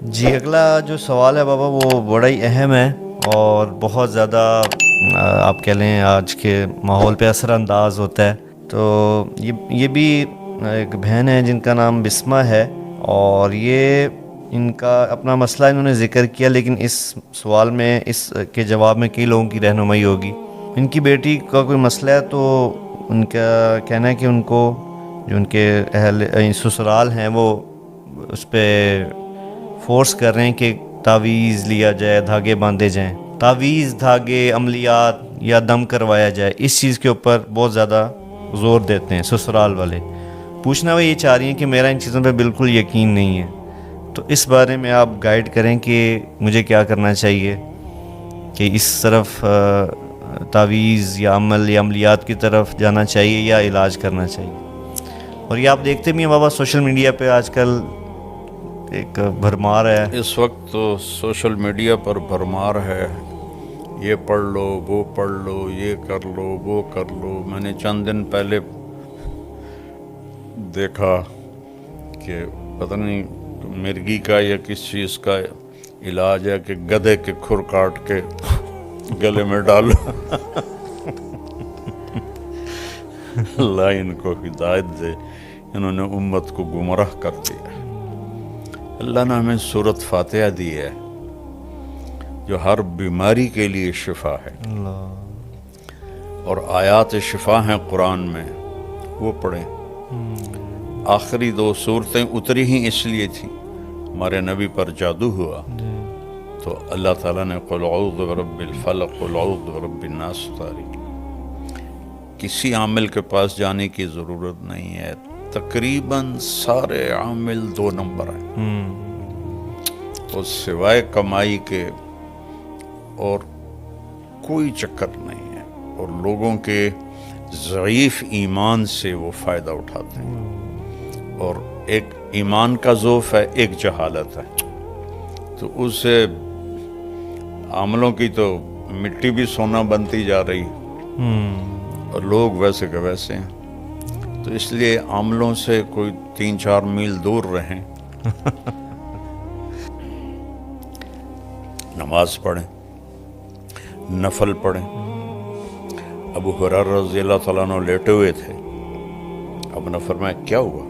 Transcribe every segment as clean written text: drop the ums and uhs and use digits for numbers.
جی اگلا جو سوال ہے بابا وہ بڑا ہی اہم ہے اور بہت زیادہ آپ کہہ لیں آج کے ماحول پہ اثر انداز ہوتا ہے. تو یہ بھی ایک بہن ہے جن کا نام بسمہ ہے، اور یہ ان کا اپنا مسئلہ انہوں نے ذکر کیا، لیکن اس سوال میں اس کے جواب میں کئی لوگوں کی رہنمائی ہوگی. ان کی بیٹی کا کوئی مسئلہ ہے تو ان کا کہنا ہے کہ ان کو جو ان کے اہل سسرال ہیں وہ اس پہ فورس کر رہے ہیں کہ تعویذ لیا جائے، دھاگے باندھے جائیں، تعویذ، دھاگے، عملیات یا دم کروایا جائے. اس چیز کے اوپر بہت زیادہ زور دیتے ہیں سسرال والے. پوچھنا وہ یہ چاہ رہی ہیں کہ میرا ان چیزوں پہ بالکل یقین نہیں ہے، تو اس بارے میں آپ گائیڈ کریں کہ مجھے کیا کرنا چاہیے کہ اس طرف تعویذ یا عمل یا عملیات کی طرف جانا چاہیے یا علاج کرنا چاہیے. اور یہ آپ دیکھتے بھی ہیں بابا سوشل میڈیا پہ آج کل ایک بھرمار ہے. اس وقت تو سوشل میڈیا پر بھرمار ہے، یہ پڑھ لو، وہ پڑھ لو، یہ کر لو، وہ کر لو. میں نے چند دن پہلے دیکھا کہ پتہ نہیں مرگی کا یا کس چیز کا علاج ہے کہ گدھے کے کھر کاٹ کے گلے میں ڈالو. اللہ ان کو ہدایت دے، انہوں نے امت کو گمراہ کر دیا. اللہ نے ہمیں سورۃ فاتحہ دی ہے جو ہر بیماری کے لیے شفا ہے، اور آیات شفا ہیں قرآن میں، وہ پڑھیں. آخری 2 سورتیں اتری ہی اس لیے تھیں ہمارے نبی پر جادو ہوا تو اللہ تعالیٰ نے قل اعوذ برب الفلق قل اعوذ برب الناس اتاری. کسی عامل کے پاس جانے کی ضرورت نہیں ہے. تقریباً سارے عامل 2 نمبر ہیں، اور سوائے کمائی کے اور کوئی چکر نہیں ہے، اور لوگوں کے ضعیف ایمان سے وہ فائدہ اٹھاتے ہیں. اور ایک ایمان کا ضعف ہے، ایک جہالت ہے. تو اس سے عاملوں کی تو مٹی بھی سونا بنتی جا رہی، اور لوگ ویسے کہ ویسے ہیں. تو اس لیے عاملوں سے کوئی 3-4 میل دور رہیں. نماز پڑھیں، نفل پڑھیں. ابو ہریرہ رضی اللہ تعالیٰ عنہ لیٹے ہوئے تھے، اب نے فرمایا کیا ہوا؟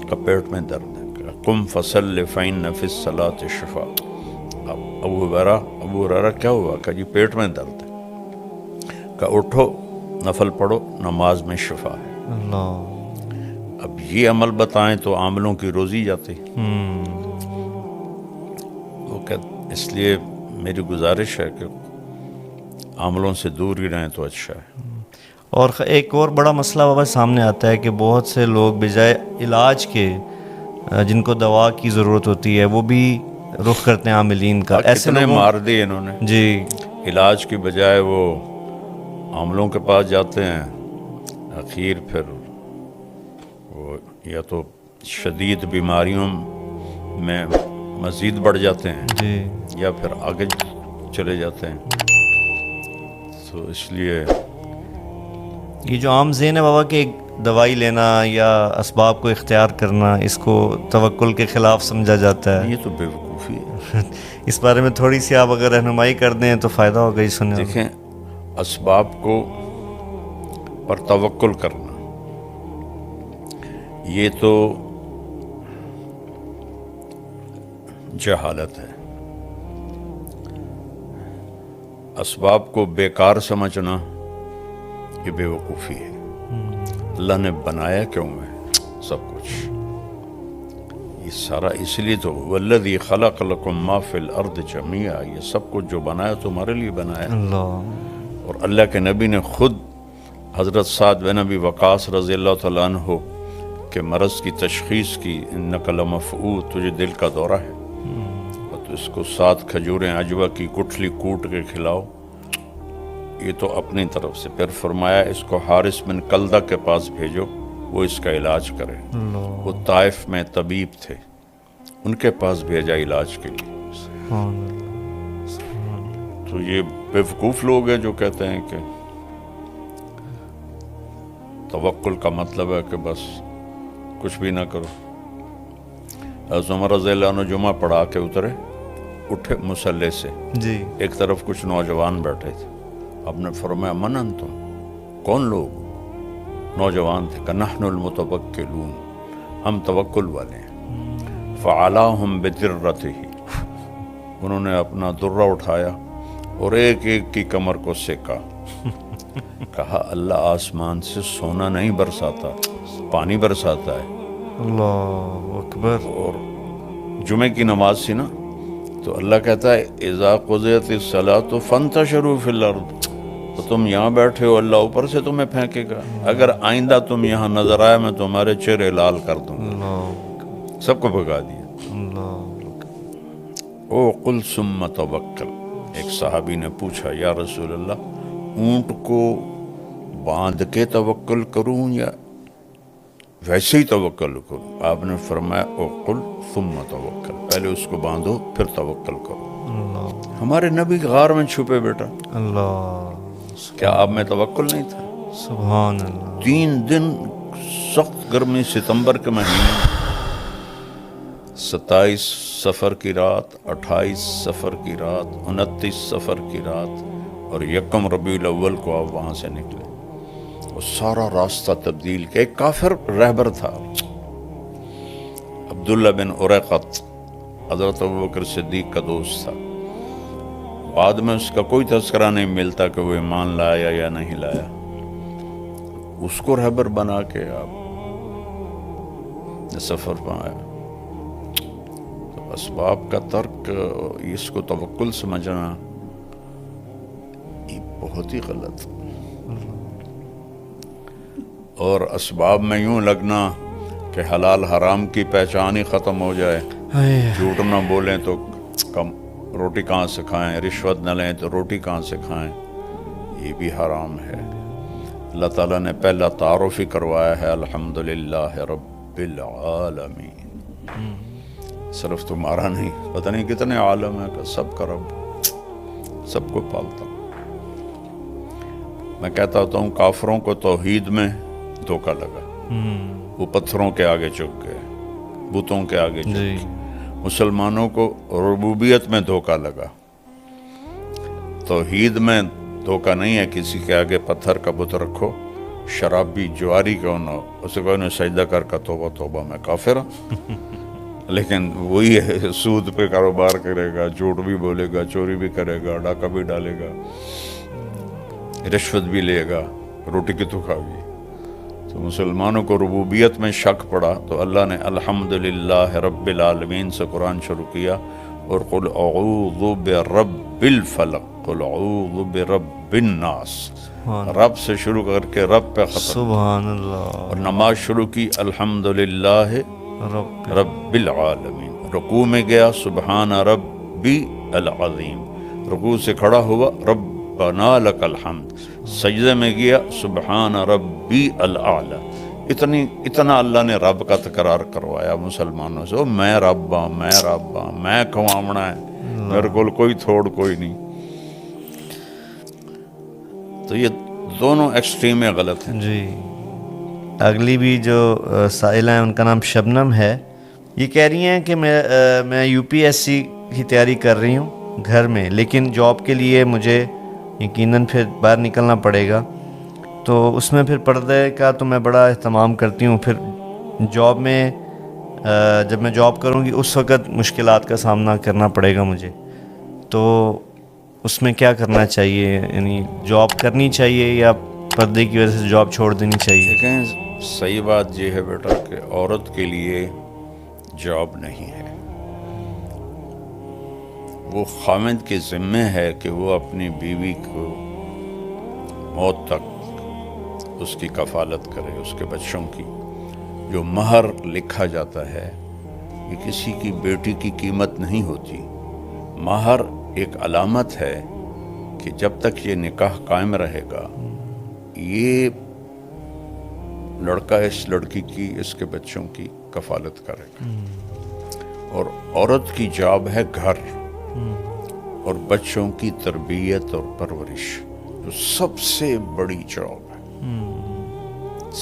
کہ پیٹ میں درد ہے. قم فصل فإن فی الصلاۃ شفاء. ابو ہریرہ کیا ہوا؟ کہ جی پیٹ میں درد ہے. کہ اٹھو نفل پڑھو، نماز میں شفا ہے. اللہ. اب یہ عمل بتائیں تو عاملوں کی روزی جاتی. وہ کہ اس لیے میری گزارش ہے کہ عاملوں سے دور ہی رہیں تو اچھا ہے. اور ایک اور بڑا مسئلہ بابا سامنے آتا ہے کہ بہت سے لوگ بجائے علاج کے جن کو دوا کی ضرورت ہوتی ہے وہ بھی رخ کرتے ہیں عاملین کا. ایسے کتنے لوگوں مار دیے انہوں نے. جی علاج کی بجائے وہ عاملوں کے پاس جاتے ہیں، اخیر پھر وہ یا تو شدید بیماریوں میں مزید بڑھ جاتے ہیں جی یا پھر آگے چلے جاتے ہیں. تو اس لیے یہ جو عام ذہن ہے بابا کہ دوائی لینا یا اسباب کو اختیار کرنا اس کو توکل کے خلاف سمجھا جاتا ہے. یہ تو بے وقوفی ہے. اس بارے میں تھوڑی سی آپ اگر رہنمائی کر دیں تو فائدہ ہوگا. ہی سنیں. دیکھیں، اسباب کو پر توکل کرنا یہ تو جہالت ہے. اسباب کو بیکار سمجھنا یہ بے وقوفی ہے. اللہ نے بنایا کیوں ہے سب کچھ؟ یہ سارا اس لیے تو والذی خلق لکم ما فی الارض جمیعا، یہ سب کچھ جو بنایا تمہارے لیے بنایا. اللہ. اور اللہ کے نبی نے خود حضرت سعد بن ابی وقاص رضی اللہ تعالیٰ عنہ کے مرض کی تشخیص کی، انک لمفعول، تجھے دل کا دورہ ہے، اور تو اس کو 7 کھجوریں عجوہ کی گٹھلی کوٹ کے کھلاؤ. یہ تو اپنی طرف سے. پھر فرمایا اس کو حارث بن کلدہ کے پاس بھیجو، وہ اس کا علاج کرے. وہ طائف میں طبیب تھے، ان کے پاس بھیجا علاج کے لیے. تو یہ بیوقوف لوگ ہیں جو کہتے ہیں کہ توکل کا مطلب ہے کہ بس کچھ بھی نہ کرو. حضرت عمر رضی اللہ عنہ جمعہ پڑھا کے اترے، اٹھے مصلی سے، جی ایک طرف کچھ نوجوان بیٹھے تھے، آپ نے فرمایا من انتم، کون لوگ؟ نوجوان تھے، کہ نحن المتوکلون، ہم توکل والے ہیں۔ فعلاہم بدرتہ، انہوں نے اپنا درہ اٹھایا اور ایک ایک کی کمر کو سیکا، کہا اللہ آسمان سے سونا نہیں برساتا، پانی برساتا ہے۔ اللہ اکبر۔ اور جمعے کی نماز سی نا، تو اللہ کہتا ہے اذا قضیت الصلاۃ فانتشروا فی الارض، تو تم یہاں بیٹھے ہو، اللہ اوپر سے تمہیں پھینکے گا، اگر آئندہ تم یہاں نظر آئے میں تمہارے چہرے لال کر دوں گا۔ اللہ سب کو بھگا دیا۔ اللہ او قل ثم توکل، ایک صحابی نے پوچھا یا رسول اللہ اونٹ کو باندھ کے توکل کروں یا ویسے ہی توکل کروں؟ آپ نے فرمایا او قل ثم توکل، پہلے اس کو باندھو پھر توکل کرو۔ اللہ ہمارے نبی غار میں چھپے بیٹا، اللہ کیا آپ میں توکل نہیں تھا؟ سبحان اللہ۔ 3 دن سخت گرمی ستمبر کے مہینے، 27 سفر کی رات، 28 سفر کی رات، 29 سفر کی رات، اور 1 ربیع الاول کو آپ وہاں سے نکلے، اور سارا راستہ تبدیل کیا۔ ایک کافر رہبر تھا، عبداللہ بن اریقط، حضرت ابوبکر صدیق کا دوست تھا، بعد میں اس کا کوئی تذکرہ نہیں ملتا کہ وہ ایمان لایا یا نہیں لایا، اس کو رہبر بنا کے آپ سفر پر آیا۔ تو اسباب کا ترک، اس کو توکل سمجھنا یہ بہت ہی غلط، اور اسباب میں یوں لگنا کہ حلال حرام کی پہچان ہی ختم ہو جائے، جھوٹ نہ بولیں تو کم روٹی کہاں سے کھائیں، رشوت نہ لیں تو روٹی کہاں سے کھائیں، یہ بھی حرام ہے۔ اللہ تعالیٰ نے پہلا تعارف ہی کروایا ہے الحمدللہ رب العالمین، صرف تمہارا نہیں، پتہ نہیں کتنے عالم ہے کہ سب کا رب، سب کو پالتا۔ میں کہتا ہوتا ہوں کافروں کو توحید میں دھوکہ لگا، وہ پتھروں کے آگے جھک گئے، بتوں کے آگے جھک گئے۔ مسلمانوں کو ربوبیت میں دھوکہ لگا، توحید میں دھوکہ نہیں ہے۔ کسی کے آگے پتھر کا بت رکھو، شرابی جواری کیوں نہ ہو، اسے کوئی نہ سجدہ کر کا توبہ توبہ میں کافر ہوں، لیکن وہی ہے سود پہ کاروبار کرے گا، جھوٹ بھی بولے گا، چوری بھی کرے گا، ڈاکہ بھی ڈالے گا، رشوت بھی لے گا، روٹی کی تو کھاوی۔ تو مسلمانوں کو ربوبیت میں شک پڑا تو اللہ نے الحمدللہ رب العالمین سے قرآن شروع کیا، اور قل اعوذ برب الفلق، قل اعوذ برب الناس، رب سے شروع کر کے رب پہ ختم، سبحان اللہ۔ اور نماز شروع کی الحمدللہ رب العالمین، رکوع میں گیا سبحان ربی العظیم، رکوع سے کھڑا ہوا ربنا لک الحمد، سجدے میں گیا سبحان ربی الاعلی۔ اتنا اللہ نے رب کا تکرار کروایا مسلمانوں سے، میں رب ہاں، میں رب ہاں، میں کھوامنا ہے، میرے کو کوئی تھوڑ کوئی نہیں۔ تو یہ دونوں ایکسٹریمیں غلط ہیں۔ جی اگلی بھی جو سائلہ ہیں ان کا نام شبنم ہے، یہ کہہ رہی ہیں کہ میں UPSC کی تیاری کر رہی ہوں گھر میں، لیکن جاب کے لیے مجھے یقیناً پھر باہر نکلنا پڑے گا، تو اس میں پھر پردے کا تو میں بڑا اہتمام کرتی ہوں، پھر جاب میں جب میں جاب کروں گی اس وقت مشکلات کا سامنا کرنا پڑے گا مجھے، تو اس میں کیا کرنا چاہیے؟ یعنی جاب کرنی چاہیے یا پردے کی وجہ سے جاب چھوڑ دینی چاہیے؟ دیکھیں صحیح بات یہ ہے بیٹا کہ عورت کے لیے جاب نہیں ہے، وہ خاوند کے ذمہ ہے کہ وہ اپنی بیوی کو موت تک اس کی کفالت کرے، اس کے بچوں کی۔ جو مہر لکھا جاتا ہے یہ کسی کی بیٹی کی قیمت نہیں ہوتی، مہر ایک علامت ہے کہ جب تک یہ نکاح قائم رہے گا یہ لڑکا اس لڑکی کی، اس کے بچوں کی کفالت کرے گا۔ اور عورت کی جاب ہے گھر اور بچوں کی تربیت اور پرورش، جو سب سے بڑی جاب ہے،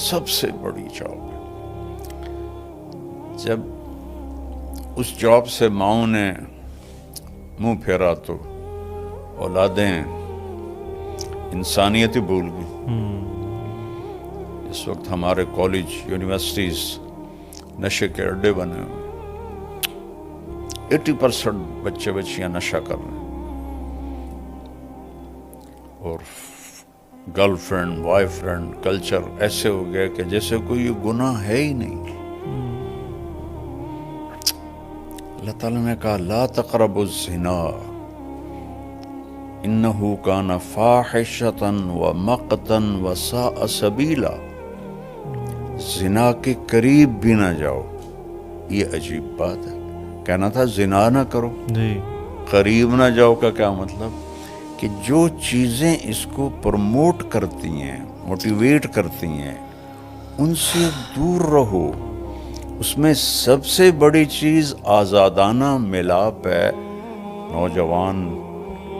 سب سے بڑی جاب ہے۔ جب اس جاب سے ماؤں نے منہ پھیرا تو اولادیں انسانیت ہی بھول گئی. اس وقت ہمارے کالج یونیورسٹیز نشے کے اڈے بنے ہوئے. 80% بچے بچیاں نشہ کر رہے ہیں اور girl friend boy friend culture ایسے ہو گیا کہ جیسے کوئی یہ گناہ ہے ہی نہیں. اللہ تعالیٰ نے کہا لا تقربوا الزنا انہ کان فاحشۃ ومقتا وساء سبیلا. زنا کے قریب بھی نہ جاؤ. یہ عجیب بات ہے. کہنا تھا زنا نہ کرو, قریب نہ جاؤ کا کیا مطلب؟ کہ جو چیزیں اس کو پروموٹ کرتی ہیں, موٹیویٹ کرتی ہیں, ان سے دور رہو. اس میں سب سے بڑی چیز آزادانہ ملاپ ہے نوجوان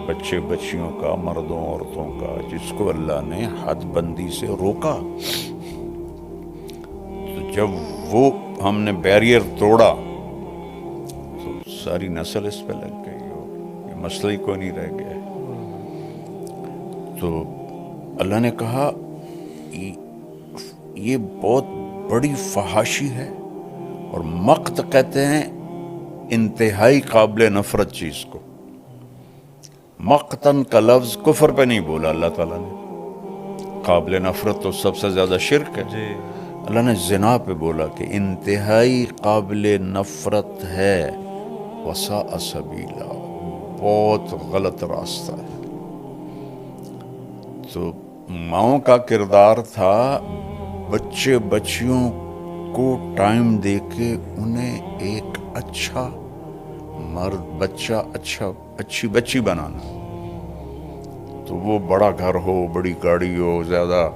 بچے بچیوں کا, مردوں عورتوں کا, جس کو اللہ نے حد بندی سے روکا. تو جب وہ ہم نے بیریئر توڑا تو ساری نسل اس پہ لگ گئی اور یہ مسئلہ ہی کوئی نہیں رہ گیا. تو اللہ نے کہا یہ بہت بڑی فحاشی ہے. اور مقت کہتے ہیں انتہائی قابل نفرت چیز کو. مقتن کا لفظ کفر پہ نہیں بولا اللہ تعالیٰ نے. قابل نفرت تو سب سے زیادہ شرک ہے. اللہ نے زنا پہ بولا کہ انتہائی قابل نفرت ہے. وساء سبیلا, بہت غلط راستہ ہے. تو ماؤں کا کردار تھا بچے بچیوں کو ٹائم دے کے انہیں ایک اچھا مرد بچہ, اچھی بچی بنانا. تو وہ بڑا گھر ہو, بڑی گاڑی ہو, زیادہ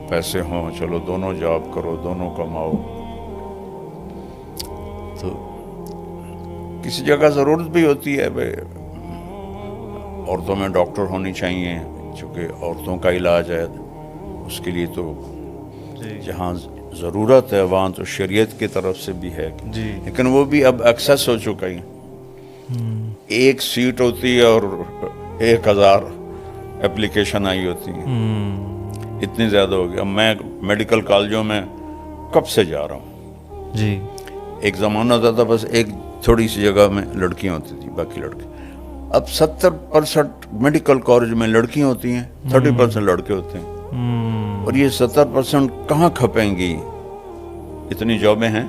پیسے ہوں, چلو دونوں جاب کرو, دونوں کماؤ. تو کسی جگہ ضرورت بھی ہوتی ہے بھائی عورتوں میں ڈاکٹر ہونی چاہیے, چونکہ عورتوں کا علاج ہے. اس کے لیے تو جہاں ضرورت ہے وہاں تو شریعت کی طرف سے بھی ہے. لیکن وہ بھی اب ایکسیس ہو چکا ہے. ایک سیٹ ہوتی ہے اور 1000 اپلیکیشن آئی ہوتی ہیں. اتنی زیادہ ہو گیا. میں میڈیکل کالجوں میں کب سے جا رہا ہوں. ایک زمانہ ہوتا تھا بس ایک تھوڑی سی جگہ میں لڑکیاں ہوتی تھی, باقی لڑکے. اب 70% میڈیکل کالج میں لڑکیاں ہوتی ہیں, 30% لڑکے ہوتے ہیں. اور یہ 70% کہاں کھپیں گی؟ اتنی جابیں ہیں.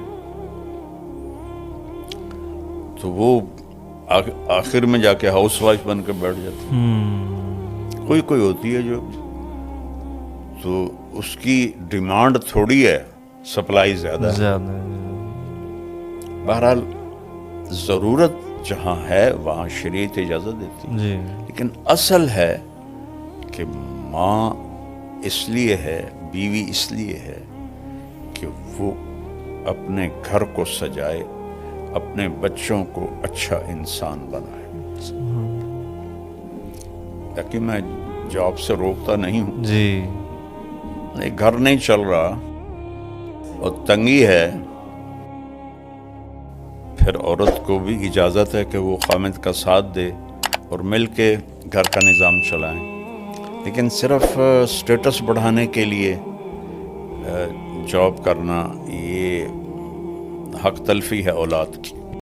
تو وہ آخر میں جا کے ہاؤس وائف بن کے بیٹھ جاتی. کوئی ہوتی ہے جو, تو اس کی ڈیمانڈ تھوڑی ہے, سپلائی زیادہ ہے. بہرحال ضرورت جہاں ہے وہاں شریعت اجازت دیتی. لیکن اصل ہے کہ ماں اس لیے ہے, بیوی اس لیے ہے کہ وہ اپنے گھر کو سجائے, اپنے بچوں کو اچھا انسان بنائے. تاکہ میں جاب سے روکتا نہیں ہوں, گھر نہیں چل رہا اور تنگی ہے, پھر عورت کو بھی اجازت ہے کہ وہ خامد کا ساتھ دے اور مل کے گھر کا نظام چلائیں. لیکن صرف سٹیٹس بڑھانے کے لیے جاب کرنا یہ حق تلفی ہے اولاد کی.